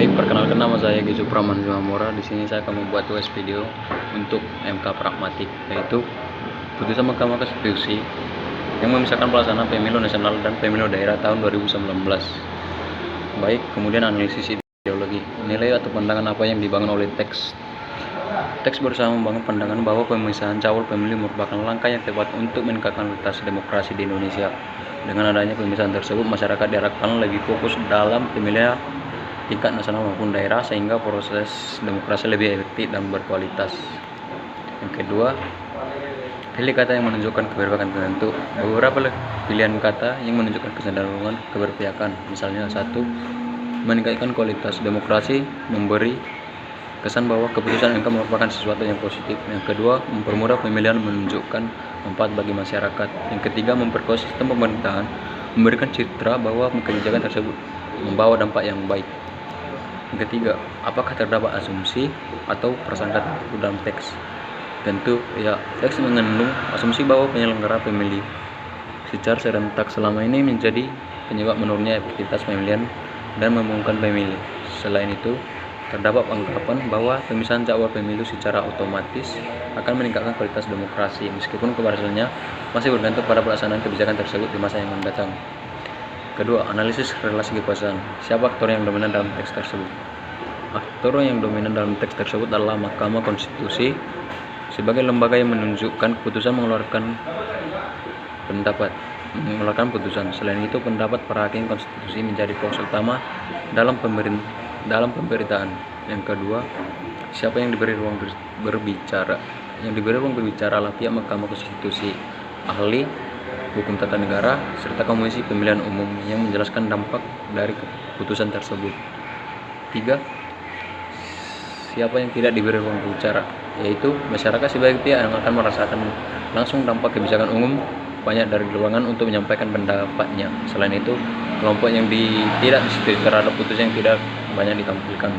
Baik, perkenalkan nama saya Gizu Praman Mora. Di sini saya akan membuat US video untuk MK Pragmatik, yaitu putusan Mahkamah Konstitusi yang memisahkan pelaksanaan pemilu nasional dan pemilu daerah tahun 2019. Baik, kemudian analisis ideologi, nilai atau pandangan apa yang dibangun oleh teks. Teks berusaha membangun pandangan bahwa pemisahan cawul pemilu merupakan langkah yang tepat untuk meningkatkan kualitas demokrasi di Indonesia. Dengan adanya pemisahan tersebut, masyarakat diharapkan lebih fokus dalam pemilihan tingkat nasional maupun daerah sehingga proses demokrasi lebih efektif dan berkualitas. Yang kedua, pilih kata yang menunjukkan keberpihakan tertentu. Beberapa pilihan kata yang menunjukkan kecenderungan keberpihakan. Misalnya, 1. Meningkatkan kualitas demokrasi, memberi kesan bahwa keputusan MK merupakan sesuatu yang positif. Yang kedua, mempermudah pemilihan, menunjukkan manfaat bagi masyarakat. Yang ketiga, memperkuat sistem pemerintahan, memberikan citra bahwa kebijakan tersebut membawa dampak yang baik. Yang ketiga, apakah terdapat asumsi atau prasangka tertentu dalam teks? Tentu ya, teks mengandung asumsi bahwa penyelenggara pemilu secara serentak selama ini menjadi penyebab menurunnya efektivitas pemilihan dan memungkinkan pemilu. Selain itu, terdapat anggapan bahwa pemisahan jadwal pemilu secara otomatis akan meningkatkan kualitas demokrasi, meskipun keberhasilannya masih bergantung pada pelaksanaan kebijakan tersebut di masa yang mendatang. Kedua, analisis relasi kekuasaan. Siapa aktor yang dominan dalam teks tersebut? Aktor yang dominan dalam teks tersebut adalah Mahkamah Konstitusi sebagai lembaga yang menunjukkan keputusan mengeluarkan putusan. Selain itu, pendapat para hakim konstitusi menjadi fokus utama dalam pemberitaan. Yang kedua, siapa yang diberi ruang berbicara? Yang diberi ruang berbicara adalah pihak Mahkamah Konstitusi, ahli hukum tata negara, serta Komisi Pemilihan Umum yang menjelaskan dampak dari keputusan tersebut. 3. Siapa yang tidak diberi ruang berbicara? Yaitu masyarakat sebagai pihak yang akan merasakan langsung dampak kebijakan umum, banyak dari ruangan untuk menyampaikan pendapatnya. Selain itu, kelompok yang tidak disetujui terhadap putusan yang tidak banyak ditampilkan.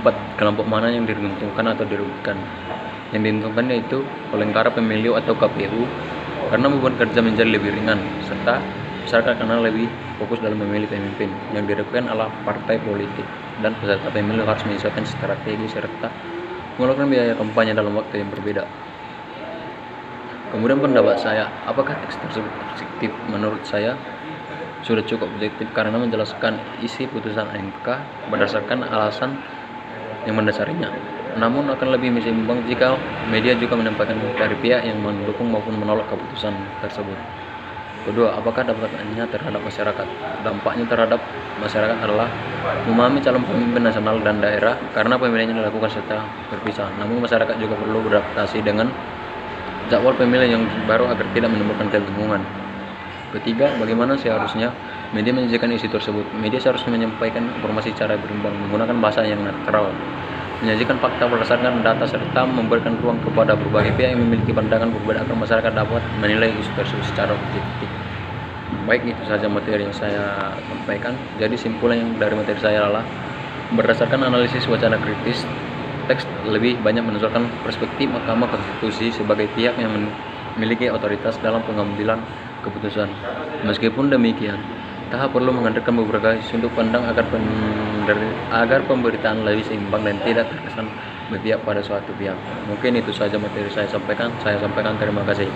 4. Kelompok mana yang diuntungkan atau dirugikan? Yang diuntungkan yaitu penyelenggara pemilu atau KPU, karena beban kerja menjadi lebih ringan, serta masyarakat karena lebih fokus dalam memilih pemimpin. Yang dirugikan adalah partai politik dan peserta pemilu harus menyesuaikan strategi serta mengeluarkan biaya kampanye dalam waktu yang berbeda. Kemudian pendapat saya, apakah teks tersebut objektif? Menurut saya sudah cukup objektif karena menjelaskan isi putusan MK berdasarkan alasan yang mendasarinya. Namun akan lebih seimbang jika media juga menyampaikan dari pihak yang mendukung maupun menolak keputusan tersebut. Kedua, apakah dampaknya terhadap masyarakat? Dampaknya terhadap masyarakat adalah memahami calon pemimpin nasional dan daerah karena pemilihannya dilakukan secara berpisah. Namun masyarakat juga perlu beradaptasi dengan jadwal pemilihan yang baru agar tidak menimbulkan kebingungan. Ketiga, bagaimana seharusnya media menyajikan isi tersebut? Media seharusnya menyampaikan informasi secara berimbang, menggunakan bahasa yang netral, menyajikan fakta berdasarkan data, serta memberikan ruang kepada berbagai pihak yang memiliki pandangan berbeda agar masyarakat dapat menilai isu tersebut secara objektif. Baik, itu saja materi yang saya sampaikan. Jadi simpulan yang dari materi saya adalah berdasarkan analisis wacana kritis, teks lebih banyak menunjukkan perspektif Mahkamah Konstitusi sebagai pihak yang memiliki otoritas dalam pengambilan keputusan. Meskipun demikian, tahap perlu menghadirkan beberapa sudut pandang agar pemberitaan lebih seimbang dan tidak terkesan berpihak pada suatu pihak. Mungkin itu saja materi saya sampaikan. Terima kasih.